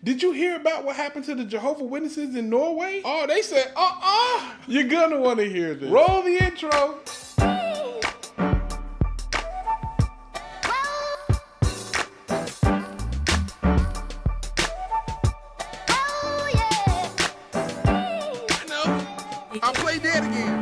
Did you hear about what happened to the Jehovah Witnesses in Norway? Oh, they said, you're gonna want to hear this. Roll the intro. I'll play that again.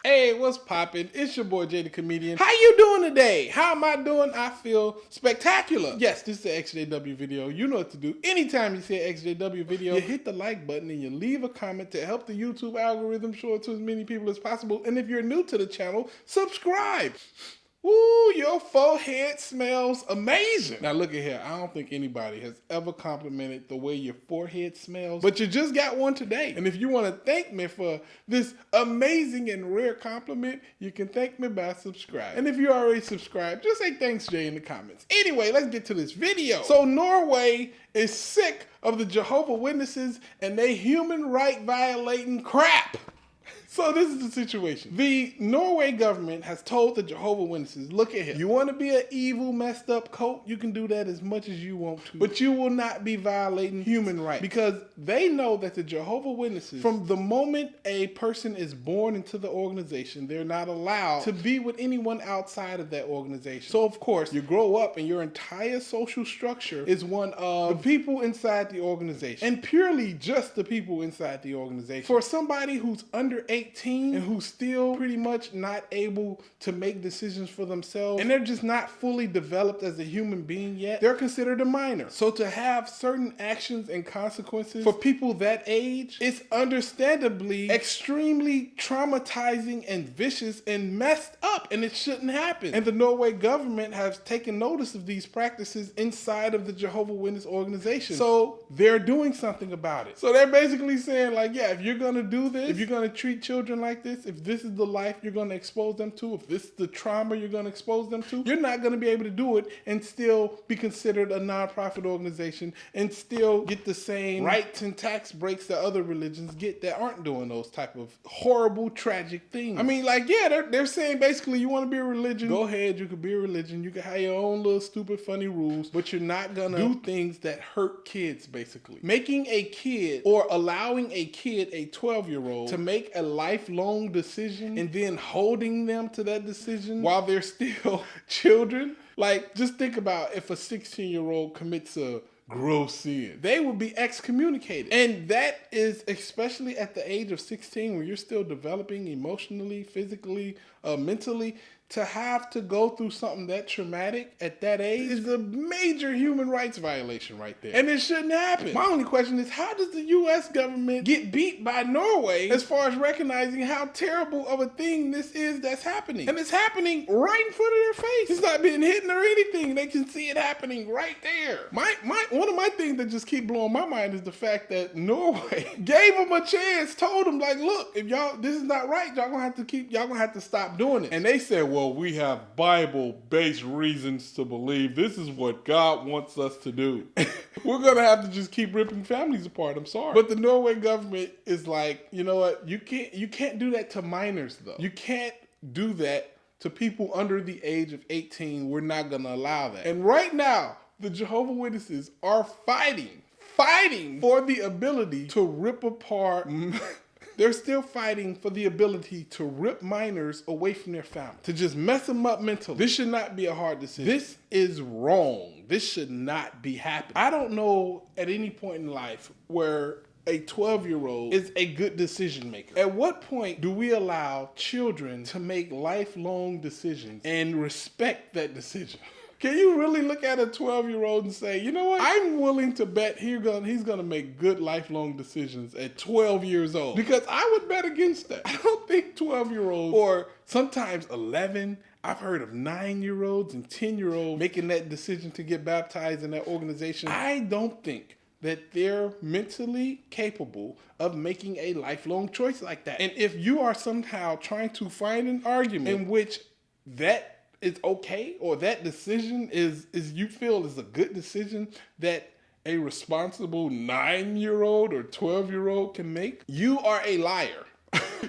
Hey, what's poppin'? It's your boy Jay the Comedian. How you doing today? How am I doing? I feel spectacular. Yes, this is the ExJw video. You know what to do. Anytime you see an ExJw video, you hit the like button and you leave a comment to help the YouTube algorithm show it to as many people as possible. And if you're new to the channel, subscribe. Ooh, your forehead smells amazing. Now look at here. I don't think anybody has ever complimented the way your forehead smells, but you just got one today. And if you want to thank me for this amazing and rare compliment, you can thank me by subscribing. And if you already subscribed, just say thanks, Jay, in the comments. Anyway, let's get to this video. So Norway is sick of the Jehovah Witnesses and they human right violating crap. So this is the situation. The Norway government has told the Jehovah Witnesses, look at here, you want to be an evil, messed up cult? You can do that as much as you want to, but you will not be violating human rights, because they know that the Jehovah Witnesses, from the moment a person is born into the organization, they're not allowed to be with anyone outside of that organization. So of course, you grow up and your entire social structure is one of the people inside the organization, and purely just the people inside the organization. For somebody who's under 18 and who's still pretty much not able to make decisions for themselves, and they're just not fully developed as a human being yet, they're considered a minor. So to have certain actions and consequences for people that age, it's understandably extremely traumatizing and vicious and messed up, and it shouldn't happen. And the Norway government has taken notice of these practices inside of the Jehovah Witness organization. So they're doing something about it. So they're basically saying, like, yeah, if you're gonna do this, if you're gonna treat children like this, if this is the life you're going to expose them to, if this is the trauma you're going to expose them to, you're not going to be able to do it and still be considered a non-profit organization and still get the same rights and tax breaks that other religions get that aren't doing those type of horrible, tragic things. I mean, like, yeah, they're saying basically, you want to be a religion, go ahead, you can be a religion, you can have your own little stupid funny rules, but you're not going to do things that hurt kids, basically. Making a kid or allowing a kid, a 12-year-old, to make a lifelong decision and then holding them to that decision while they're still children. Like, just think about if a 16-year-old commits a gross sin, they will be excommunicated. And that is especially at the age of 16, where you're still developing emotionally, physically, mentally. To have to go through something that traumatic at that age is a major human rights violation right there. And it shouldn't happen. My only question is, how does the US government get beat by Norway as far as recognizing how terrible of a thing this is that's happening? And it's happening right in front of their face. It's not being hidden or anything. They can see it happening right there. One of my things that just keep blowing my mind is the fact that Norway gave them a chance, told them, like, look, if y'all, this is not right, y'all gonna have to stop doing it. And they said, well, we have Bible-based reasons to believe this is what God wants us to do. We're gonna have to just keep ripping families apart. I'm sorry. But the Norway government is like, you know what? You can't do that to minors, though. You can't do that to people under the age of 18. We're not gonna allow that. And right now, the Jehovah Witnesses are fighting for the ability to rip apart. They're still fighting for the ability to rip minors away from their family, to just mess them up mentally. This should not be a hard decision. This is wrong. This should not be happening. I don't know at any point in life where a 12-year-old is a good decision maker. At what point do we allow children to make lifelong decisions and respect that decision? Can you really look at a 12-year-old and say, you know what? I'm willing to bet he's gonna make good lifelong decisions at 12 years old. Because I would bet against that. I don't think 12-year-olds, or sometimes 11, I've heard of 9-year-olds and 10-year-olds making that decision to get baptized in that organization. I don't think that they're mentally capable of making a lifelong choice like that. And if you are somehow trying to find an argument in which that is okay, or that decision is you feel is a good decision that a responsible 9-year-old or 12-year-old can make, you are a liar.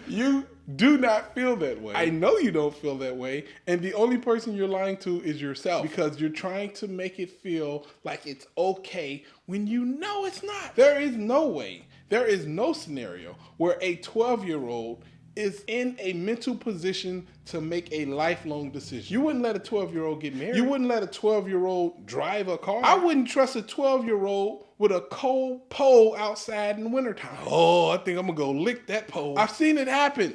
You do not feel that way. I know you don't feel that way. And the only person you're lying to is yourself, because you're trying to make it feel like it's okay when you know it's not. There is no way, there is no scenario where a 12-year-old is in a mental position to make a lifelong decision. You wouldn't let a 12-year-old get married. You wouldn't let a 12-year-old drive a car. I wouldn't trust a 12-year-old with a cold pole outside in the wintertime. Oh, I think I'm gonna go lick that pole. I've seen it happen.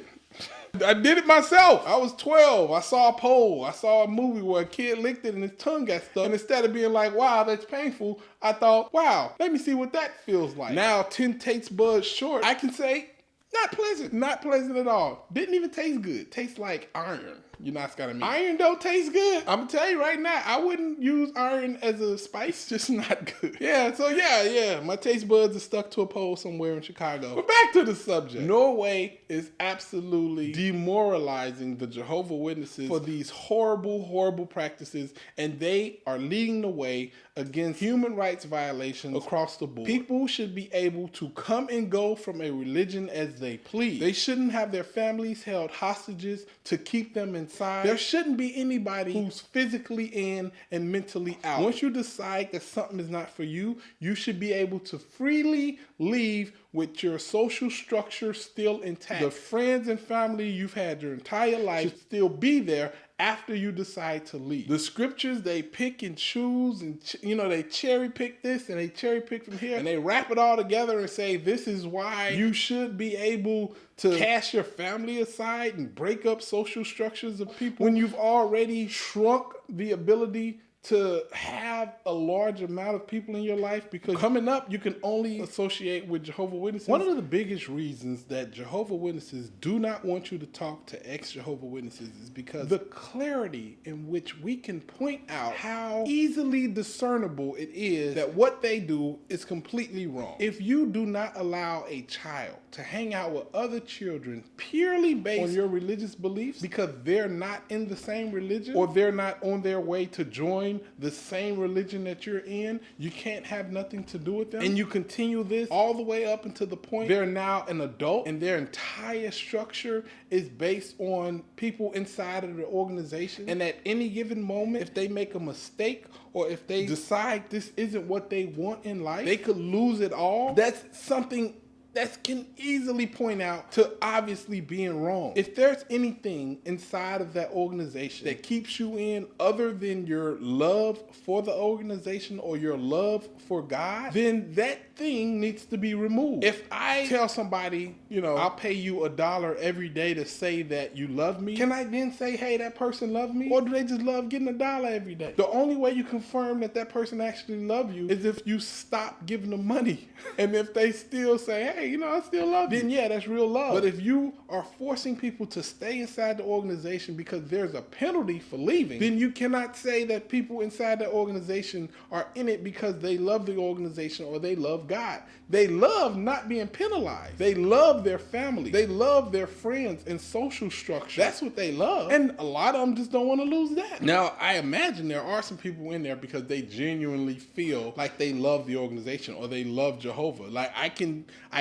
I did it myself. I was 12. I saw a pole. I saw a movie where a kid licked it and his tongue got stuck. And instead of being like, wow, that's painful, I thought, wow, let me see what that feels like. Now, 10 taste buds short, I can say, not pleasant. Not pleasant at all. Didn't even taste good. Tastes like iron. You're not scared of me. Iron don't taste good. I'm gonna tell you right now, I wouldn't use iron as a spice. Just not good. Yeah, so yeah. My taste buds are stuck to a pole somewhere in Chicago. But back to the subject. Norway is absolutely demoralizing the Jehovah Witnesses for these horrible, horrible practices, and they are leading the way against human rights violations across the board. People should be able to come and go from a religion as they please. They shouldn't have their families held hostages to keep them inside. There shouldn't be anybody who's physically in and mentally out. Once you decide that something is not for you, you should be able to freely leave with your social structure still intact. The friends and family you've had your entire life should still be there after you decide to leave. The scriptures they pick and choose, and they cherry pick this and they cherry pick from here, and they wrap it all together and say this is why you should be able to cast your family aside and break up social structures of people when you've already shrunk the ability to have a large amount of people in your life, because coming up, you can only associate with Jehovah Witnesses. One of the biggest reasons that Jehovah Witnesses do not want you to talk to ex-Jehovah Witnesses is because the clarity in which we can point out how easily discernible it is that what they do is completely wrong. If you do not allow a child to hang out with other children purely based on your religious beliefs because they're not in the same religion or they're not on their way to join the same religion that you're in, you can't have nothing to do with them. And you continue this all the way up until the point they're now an adult and their entire structure is based on people inside of the organization. And at any given moment, if they make a mistake or if they decide this isn't what they want in life, they could lose it all. That's something that can easily point out to obviously being wrong. If there's anything inside of that organization that keeps you in other than your love for the organization or your love for God, then that thing needs to be removed. If I tell somebody, I'll pay you $1 every day to say that you love me, can I then say, hey, that person loved me? Or do they just love getting $1 every day? The only way you confirm that that person actually loves you is if you stop giving them money. And if they still say, hey, I still love you, then yeah, that's real love. But if you are forcing people to stay inside the organization because there's a penalty for leaving, then you cannot say that people inside the organization are in it because they love the organization or they love God. They love not being penalized. They love their family. They love their friends and social structure. That's what they love. And a lot of them just don't want to lose that. Now, I imagine there are some people in there because they genuinely feel like they love the organization or they love Jehovah. Like, I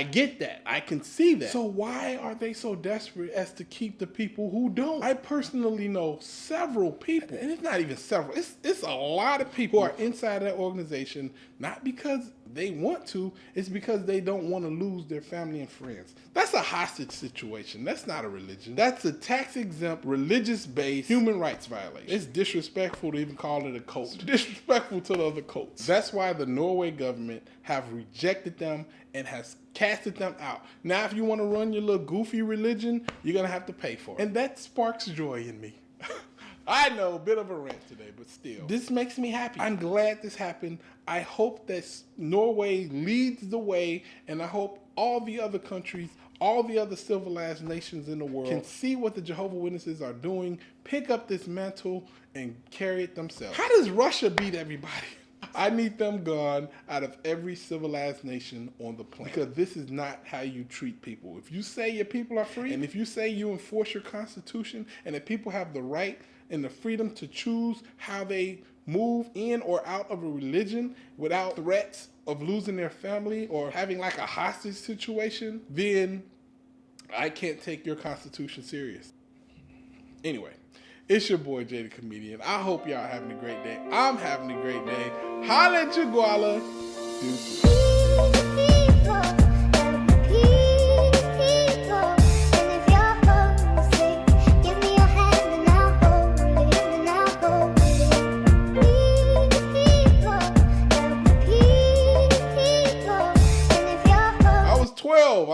get that. I can see that. So why are they so desperate as to keep the people who don't? I personally know several people, and it's not even several, it's a lot of people who are inside that organization, not because they want to, it's because they don't want to lose their family and friends. That's a hostage situation. That's not a religion. That's a tax-exempt, religious-based human rights violation. It's disrespectful to even call it a cult. It's disrespectful to the other cults. That's why the Norway government have rejected them and has casted them out. Now, if you want to run your little goofy religion, you're going to have to pay for it. And that sparks joy in me. I know, a bit of a rant today, but still. This makes me happy. I'm glad this happened. I hope that Norway leads the way, and I hope all the other countries, all the other civilized nations in the world can see what the Jehovah Witnesses are doing, pick up this mantle, and carry it themselves. How does Russia beat everybody? I need them gone out of every civilized nation on the planet, because this is not how you treat people. If you say your people are free, and if you say you enforce your constitution, and that people have the right and the freedom to choose how they move in or out of a religion without threats of losing their family or having like a hostage situation, then I can't take your Constitution serious. Anyway, it's your boy Jay the Comedian. I hope y'all having a great day. I'm having a great day. Holla at your guala. Deuces.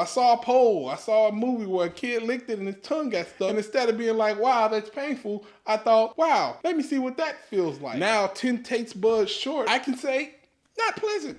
I saw a poll. I saw a movie where a kid licked it and his tongue got stuck. And instead of being like, wow, that's painful, I thought, wow, let me see what that feels like. Now, 10 taste buds short, I can say, not pleasant.